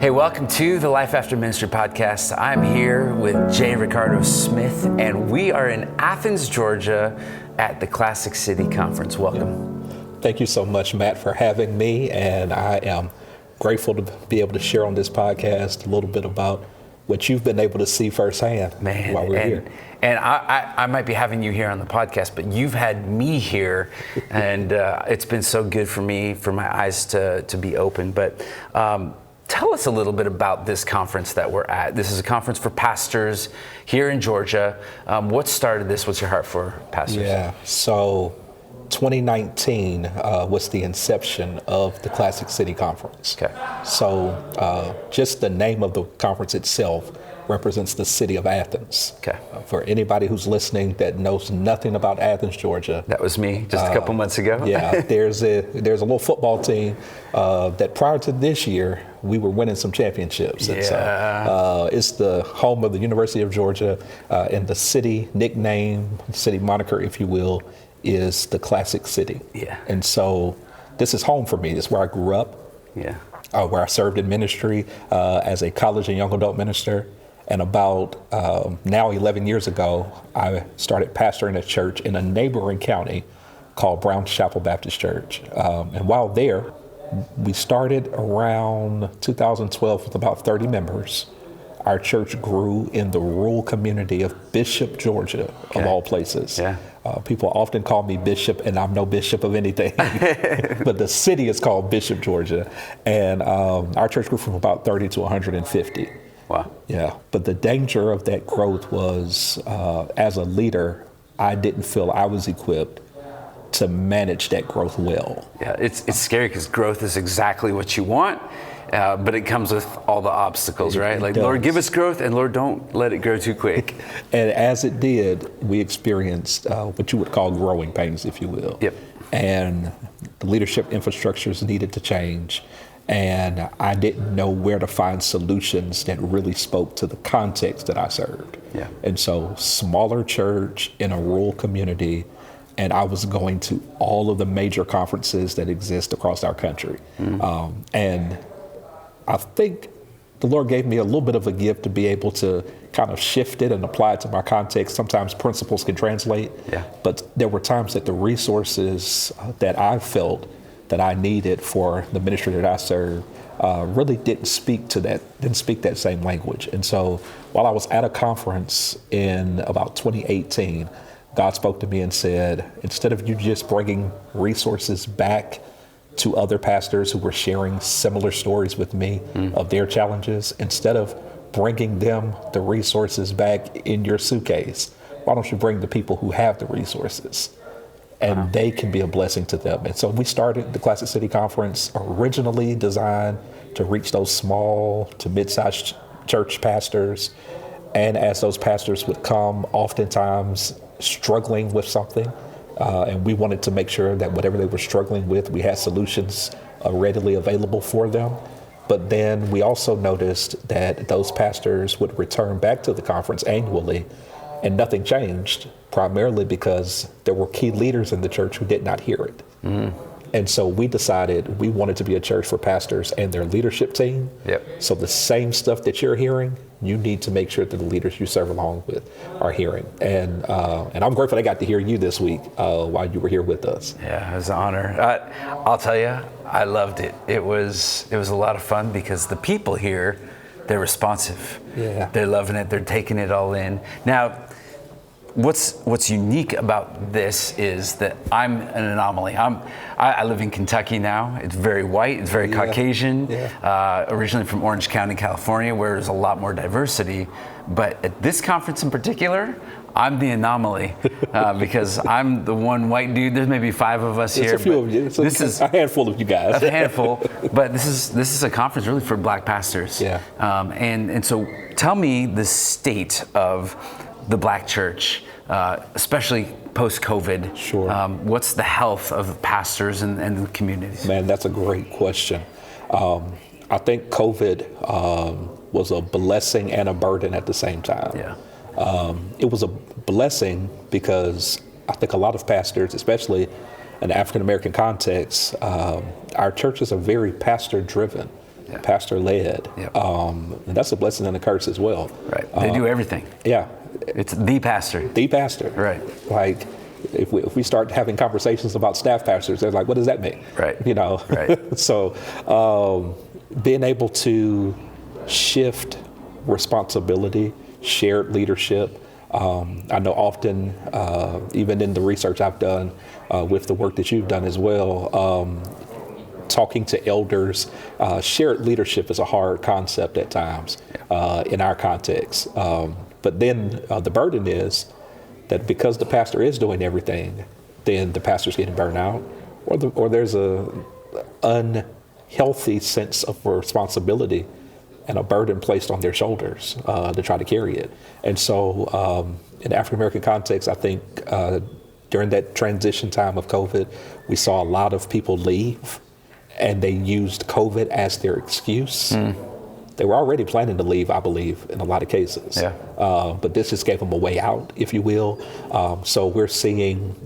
Hey, welcome to the Life After Ministry podcast. I'm here with J. Ricardo Smith, and we are in Athens, Georgia at the Classic City Conference. Welcome. Thank you so much, Matt, for having me, and I am grateful to be able to share on this podcast a little bit about what you've been able to see firsthand while we're here. And I might be having you here on the podcast, but you've had me here, and it's been so good for me, for my eyes to be open. But tell us a little bit about this conference that we're at. This is a conference for pastors here in Georgia. What started this? What's your heart for pastors? Yeah, so 2019 was the inception of the Classic City Conference. Okay. So just the name of the conference itself represents the city of Athens. Okay. For anybody who's listening that knows nothing about Athens, Georgia. That was me just a couple months ago. Yeah, there's a little football team that prior to this year, we were winning some championships. And so it's the home of the University of Georgia, and the city nickname, city moniker, if you will, is the Classic City. Yeah. And so this is home for me. This is where I grew up. Yeah. Where I served in ministry as a college and young adult minister. And about now 11 years ago, I started pastoring a church in a neighboring county called Brown Chapel Baptist Church. And while there, we started around 2012 with about 30 members. Our church grew in the rural community of Bishop, Georgia, of all places. Yeah. People often call me Bishop, and I'm no bishop of anything, but the city is called Bishop, Georgia. And our church grew from about 30 to 150. Wow. Yeah, but the danger of that growth was, as a leader, I didn't feel I was equipped to manage that growth well. Yeah, it's scary because growth is exactly what you want, but it comes with all the obstacles, right? Like, Lord, give us growth, and Lord, don't let it grow too quick. And as it did, we experienced what you would call growing pains, if you will. Yep. And the leadership infrastructures needed to change. And I didn't know where to find solutions that really spoke to the context that I served. Yeah. And so, smaller church in a rural community, and I was going to all of the major conferences that exist across our country. Mm-hmm. And I think the Lord gave me a little bit of a gift to be able to kind of shift it and apply it to my context. Sometimes principles can translate, but there were times that the resources that I felt that I needed for the ministry that I serve really didn't speak that same language. And so while I was at a conference in about 2018, God spoke to me and said, instead of you just bringing resources back to other pastors who were sharing similar stories with me of their challenges, instead of bringing them the resources back in your suitcase, why don't you bring the people who have the resources? And they can be a blessing to them. And so we started the Classic City Conference, originally designed to reach those small to mid-sized church pastors. And as those pastors would come, oftentimes struggling with something, and we wanted to make sure that whatever they were struggling with, we had solutions readily available for them. But then we also noticed that those pastors would return back to the conference annually, and nothing changed, primarily because there were key leaders in the church who did not hear it. Mm-hmm. And so we decided we wanted to be a church for pastors and their leadership team. Yep. So the same stuff that you're hearing, you need to make sure that the leaders you serve along with are hearing. And I'm grateful I got to hear you this week while you were here with us. Yeah, it was an honor. I'll tell you, I loved it. It was a lot of fun because the people here, they're responsive. Yeah. They're loving it. They're taking it all in. Now, what's unique about this is that I'm an anomaly. I live in Kentucky now. It's very white. It's very Caucasian. Yeah. Originally from Orange County, California, where there's a lot more diversity. But at this conference in particular, I'm the anomaly because I'm the one white dude. There's maybe 5 of us here. It's a few of you. This is a handful of you guys. A handful, but this is a conference really for Black pastors. Yeah. And so tell me the state of the Black church, especially post-COVID. Sure. What's the health of pastors and the communities? Man, that's a great question. I think COVID was a blessing and a burden at the same time. Yeah. It was a blessing because I think a lot of pastors, especially in the African American context, our churches are very pastor driven. pastor-led. Yep. And that's a blessing and a curse as well. Right. They do everything. Yeah. It's the pastor. The pastor. Right. Like, if we start having conversations about staff pastors, they're like, what does that mean? Right. You know? Right. So being able to shift responsibility, shared leadership. I know often, even in the research I've done with the work that you've done as well, talking to elders, shared leadership is a hard concept at times in our context. But then the burden is that because the pastor is doing everything, then the pastor's getting burned out, or there's a unhealthy sense of responsibility and a burden placed on their shoulders to try to carry it. And so in the African American context, I think during that transition time of COVID, we saw a lot of people leave, and they used COVID as their excuse. They were already planning to leave, I believe, in a lot of cases. Yeah. But this just gave them a way out, if you will. So we're seeing,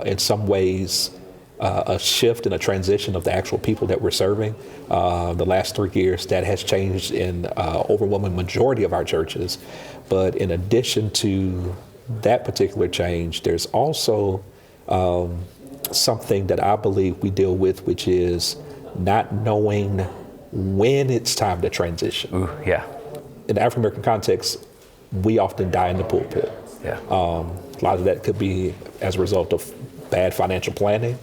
in some ways, a shift and a transition of the actual people that we're serving. The last 3 years, that has changed in overwhelming majority of our churches. But in addition to that particular change, there's also something that I believe we deal with, which is not knowing when it's time to transition. Ooh, yeah. In the African American context, we often die in the pulpit. Yeah. A lot of that could be as a result of bad financial planning.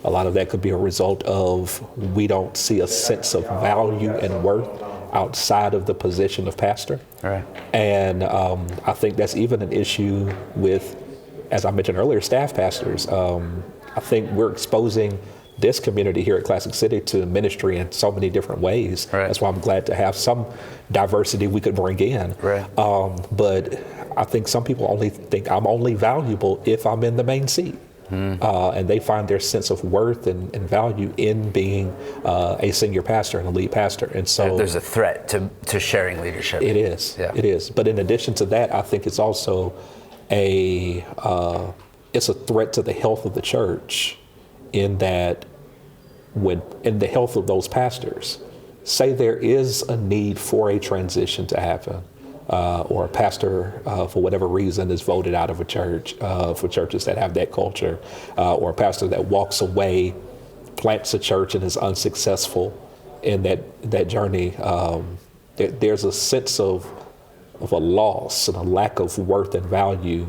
A lot of that could be a result of we don't see a sense of value and worth outside of the position of pastor. Right. And I think that's even an issue with, as I mentioned earlier, staff pastors. I think we're exposing this community here at Classic City to ministry in so many different ways. Right. That's why I'm glad to have some diversity we could bring in. Right. But I think some people only think I'm only valuable if I'm in the main seat. And they find their sense of worth and value in being a senior pastor and a lead pastor. And so there's a threat to sharing leadership. It is. Yeah. It is. But in addition to that, I think it's also it's a threat to the health of the church, in that in the health of those pastors, say there is a need for a transition to happen, or a pastor, for whatever reason, is voted out of a church, for churches that have that culture, or a pastor that walks away, plants a church and is unsuccessful in that journey. There's a sense of a loss and a lack of worth and value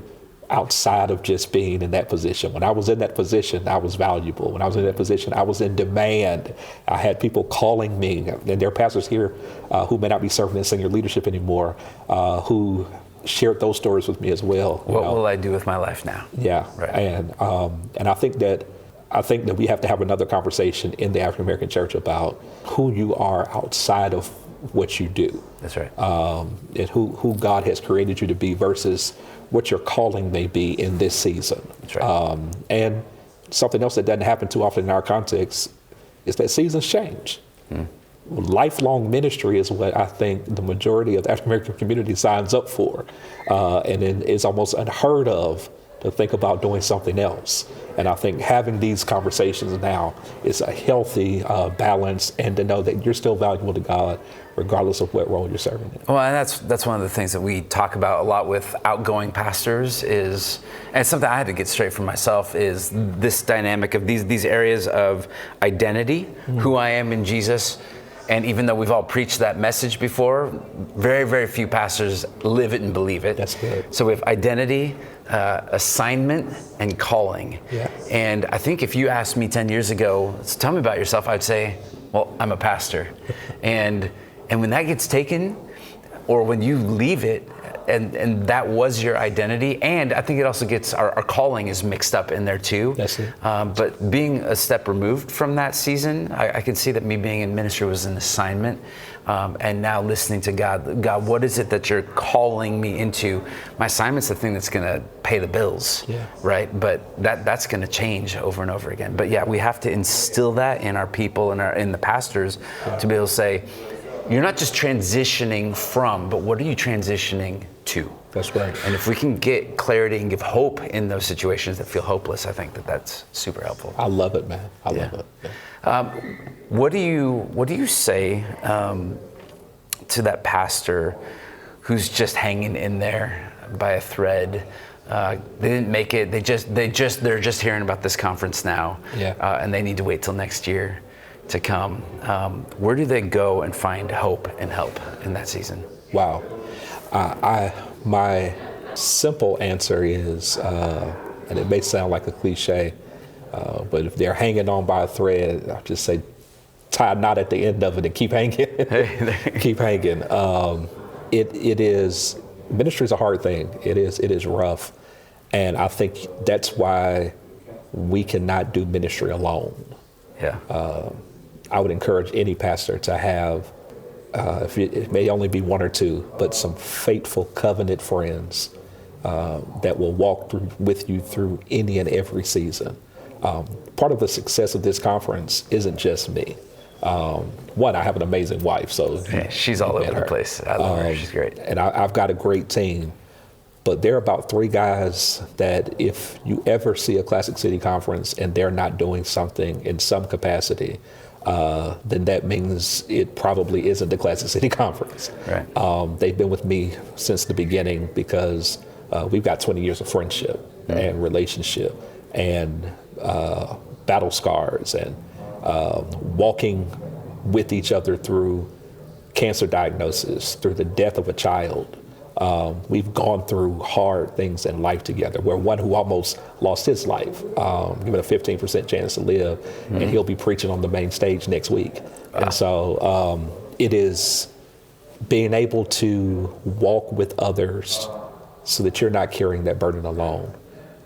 outside of just being in that position. When I was in that position, I was valuable. When I was in that position, I was in demand. I had people calling me, and there are pastors here who may not be serving in senior leadership anymore, who shared those stories with me as well. What will I do with my life now? Yeah, right. And I think that we have to have another conversation in the African American church about who you are outside of what you do. That's right. And who God has created you to be versus what your calling may be in this season. That's right. And something else that doesn't happen too often in our context is that seasons change. Lifelong ministry is what I think the majority of the African American community signs up for. And it's almost unheard of to think about doing something else. And I think having these conversations now is a healthy balance, and to know that you're still valuable to God regardless of what role you're serving in. Well, and that's one of the things that we talk about a lot with outgoing pastors is, and something I had to get straight for myself, is this dynamic of these areas of identity, who I am in Jesus. And even though we've all preached that message before, very, very few pastors live it and believe it. That's good. So we have identity, assignment, and calling. Yeah. And I think if you asked me 10 years ago, tell me about yourself, I'd say, well, I'm a pastor. and when that gets taken, or when you leave it, and that was your identity, and I think it also gets, our calling is mixed up in there too. That's it. But being a step removed from that season, I can see that me being in ministry was an assignment. And now listening to God, what is it that you're calling me into? My assignment's the thing that's going to pay the bills, right? But that's going to change over and over again. But yeah, we have to instill that in our people and in the pastors to be able to say, you're not just transitioning from, but what are you transitioning to? That's right. And if we can get clarity and give hope in those situations that feel hopeless, I think that that's super helpful. I love it, man. I love it. Yeah. What do you say to that pastor who's just hanging in there by a thread? They didn't make it. They're just hearing about this conference now, and they need to wait till next year to come. Where do they go and find hope and help in that season? Wow. My simple answer is, and it may sound like a cliche, but if they're hanging on by a thread, I'll just say tie a knot at the end of it and keep hanging. Keep hanging. It is, ministry is a hard thing. It is rough. And I think that's why we cannot do ministry alone. Yeah. I would encourage any pastor to have, it may only be one or two, but some faithful covenant friends that will walk with you through any and every season. Part of the success of this conference isn't just me. One, I have an amazing wife, so she's all over the place. I love her. She's great. And I've got a great team. But there are about 3 guys that if you ever see a Classic City conference and they're not doing something in some capacity, then that means it probably isn't the Classic City conference. Right. They've been with me since the beginning because we've got 20 years of friendship and relationship and battle scars and walking with each other through cancer diagnosis, through the death of a child. We've gone through hard things in life together. We're one who almost lost his life, given a 15% chance to live, and he'll be preaching on the main stage next week. And so it is being able to walk with others so that you're not carrying that burden alone.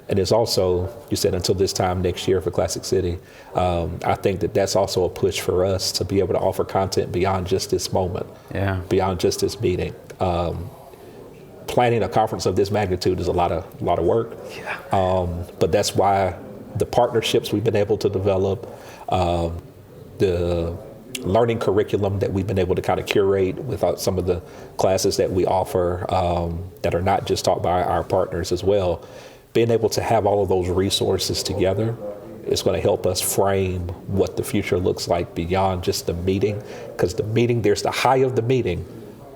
And it's also, you said until this time next year for Classic City, I think that that's also a push for us to be able to offer content beyond just this moment, beyond just this meeting. Planning a conference of this magnitude is a lot of work, but that's why the partnerships we've been able to develop, the learning curriculum that we've been able to kind of curate with some of the classes that we offer that are not just taught by our partners as well, being able to have all of those resources together is going to help us frame what the future looks like beyond just the meeting, because the meeting, there's the high of the meeting,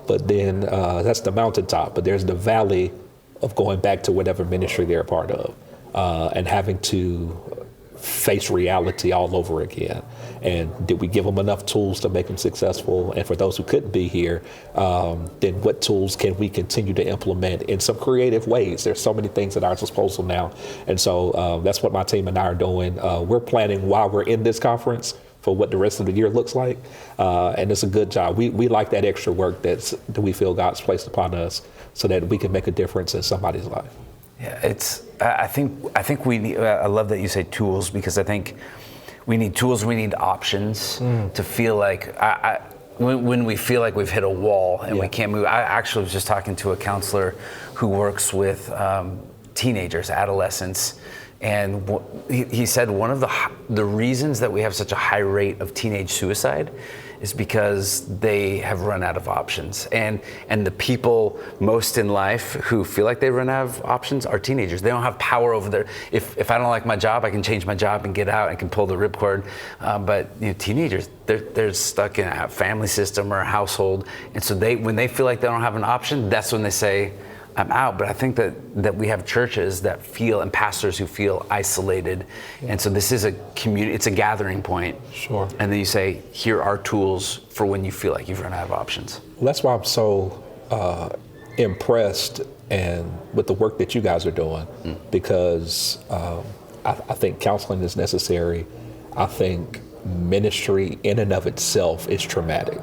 but then that's the mountaintop, but there's the valley of going back to whatever ministry they're a part of and having to face reality all over again. And did we give them enough tools to make them successful? And for those who couldn't be here, then what tools can we continue to implement in some creative ways? There's so many things at our disposal now. And so that's what my team and I are doing. We're planning while we're in this conference for what the rest of the year looks like. And it's a good job. We like that extra work that we feel God's placed upon us so that we can make a difference in somebody's life. Yeah, I think we need, I love that you say tools, because I think we need tools, we need options to feel like, when we feel like we've hit a wall and we can't move. I actually was just talking to a counselor who works with teenagers, adolescents, and he said one of the reasons that we have such a high rate of teenage suicide is because they have run out of options. And the people most in life who feel like they run out of options are teenagers. They don't have power over their, if I don't like my job, I can change my job and get out and can pull the ripcord. But teenagers, they're stuck in a family system or a household. And so when they feel like they don't have an option, that's when they say, I'm out. But I think that we have churches that feel, and pastors who feel isolated. And so this is a community, it's a gathering point. Sure. And then you say, here are tools for when you feel like you've run out of options. Well, that's why I'm so impressed with the work that you guys are doing, because I think counseling is necessary. I think ministry in and of itself is traumatic.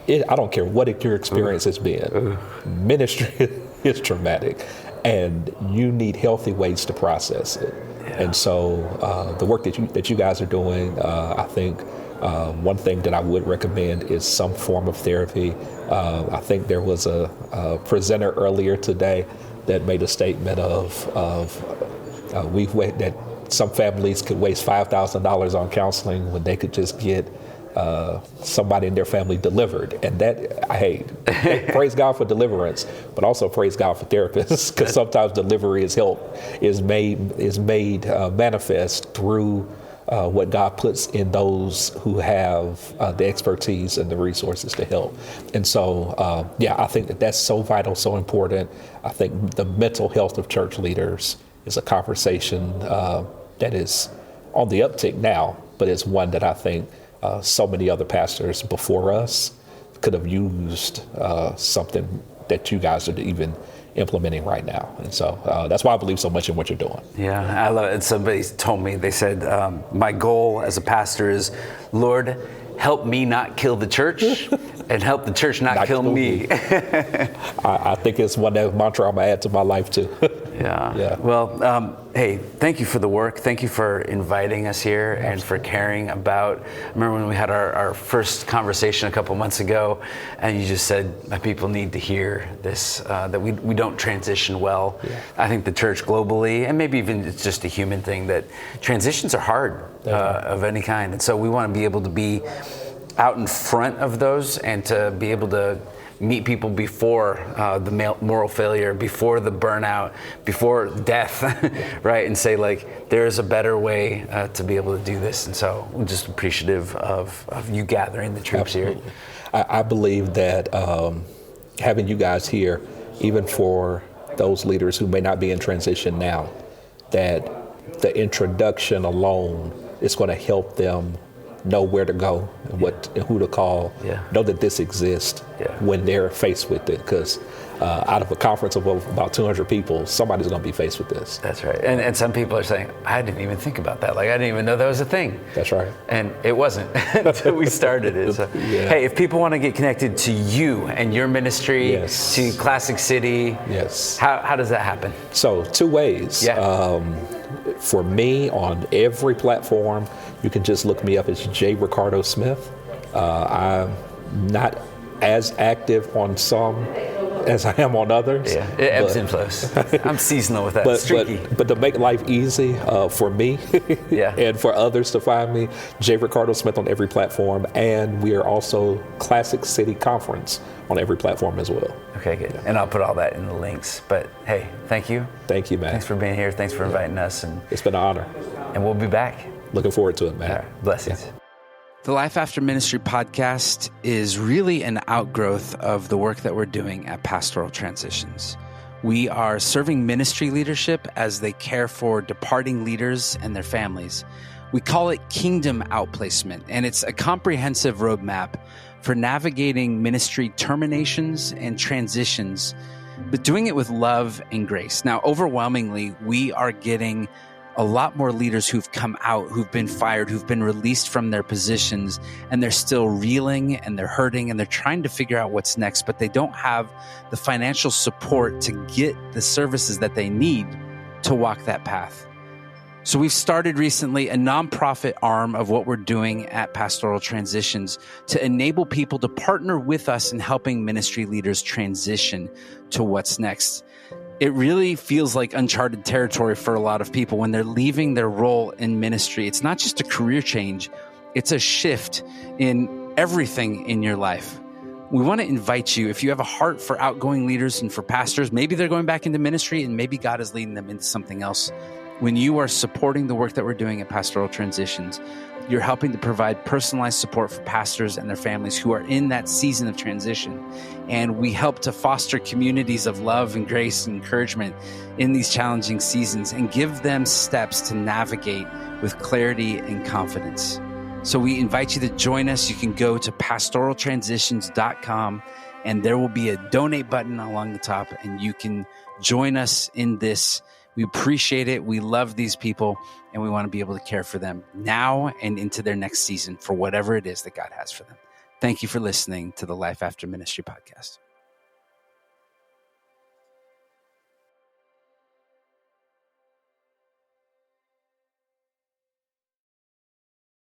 I don't care what your experience has been. Ministry is traumatic, and you need healthy ways to process it. Yeah. And so the work that you guys are doing, I think one thing that I would recommend is some form of therapy. I think there was a presenter earlier today that made a statement that some families could waste $5,000 on counseling when they could just get somebody in their family delivered, and that I hate. Praise God for deliverance, but also praise God for therapists, because sometimes delivery is made manifest through what God puts in those who have the expertise and the resources to help. And so, I think that's so vital, so important. I think the mental health of church leaders is a conversation that is on the uptick now, but it's one that I think so many other pastors before us could have used something that you guys are even implementing right now. And so that's why I believe so much in what you're doing. Yeah, I love it. Somebody told me, they said, my goal as a pastor is, Lord, help me not kill the church and help the church not kill me. I think it's one mantra I'm going to add to my life too. Yeah. Well, hey, thank you for the work. Thank you for inviting us here and for caring about. I remember when we had our first conversation a couple months ago, and you just said, my people need to hear this, that we don't transition well. Yeah. I think the church globally, and maybe even it's just a human thing, that transitions are hard of any kind. And so we want to be able to be out in front of those and to be able to meet people before the moral failure, before the burnout, before death, right? And say, like, there's a better way to be able to do this. And so I'm just appreciative of you gathering the troops Absolutely. here. I believe that having you guys here, even for those leaders who may not be in transition now, that the introduction alone is going to help them know where to go and who to call, know that this exists when they're faced with it. Because out of a conference of about 200 people, somebody's going to be faced with this. That's right. And some people are saying, I didn't even think about that. Like, I didn't even know that was a thing. That's right. And it wasn't until we started it. So, hey, if people want to get connected to you and your ministry, to Classic City, how does that happen? So 2 ways. For me, on every platform, you can just look me up as J. Ricardo Smith. I'm not as active on some as I am on others. Yeah, it ebbs and flows. I'm seasonal with that. Streaky. But to make life easy for me and for others to find me, J. Ricardo Smith on every platform. And we are also Classic City Conference on every platform as well. Okay, good. And I'll put all that in the links. But hey, thank you. Thank you, man. Thanks for being here. Thanks for inviting us. And it's been an honor. And we'll be back. Looking forward to it, man. All right. Blessings. The Life After Ministry podcast is really an outgrowth of the work that we're doing at Pastoral Transitions. We are serving ministry leadership as they care for departing leaders and their families. We call it Kingdom Outplacement, and it's a comprehensive roadmap for navigating ministry terminations and transitions, but doing it with love and grace. Now, overwhelmingly, we are getting a lot more leaders who've come out, who've been fired, who've been released from their positions, and they're still reeling and they're hurting and they're trying to figure out what's next, but they don't have the financial support to get the services that they need to walk that path. So we've started recently a nonprofit arm of what we're doing at Pastoral Transitions to enable people to partner with us in helping ministry leaders transition to what's next. It really feels like uncharted territory for a lot of people when they're leaving their role in ministry. It's not just a career change, it's a shift in everything in your life. We want to invite you, if you have a heart for outgoing leaders and for pastors, maybe they're going back into ministry and maybe God is leading them into something else. When you are supporting the work that we're doing at Pastoral Transitions, you're helping to provide personalized support for pastors and their families who are in that season of transition. And we help to foster communities of love and grace and encouragement in these challenging seasons and give them steps to navigate with clarity and confidence. So we invite you to join us. You can go to pastoraltransitions.com and there will be a donate button along the top and you can join us in this. We appreciate it. We love these people and we want to be able to care for them now and into their next season for whatever it is that God has for them. Thank you for listening to the Life After Ministry podcast.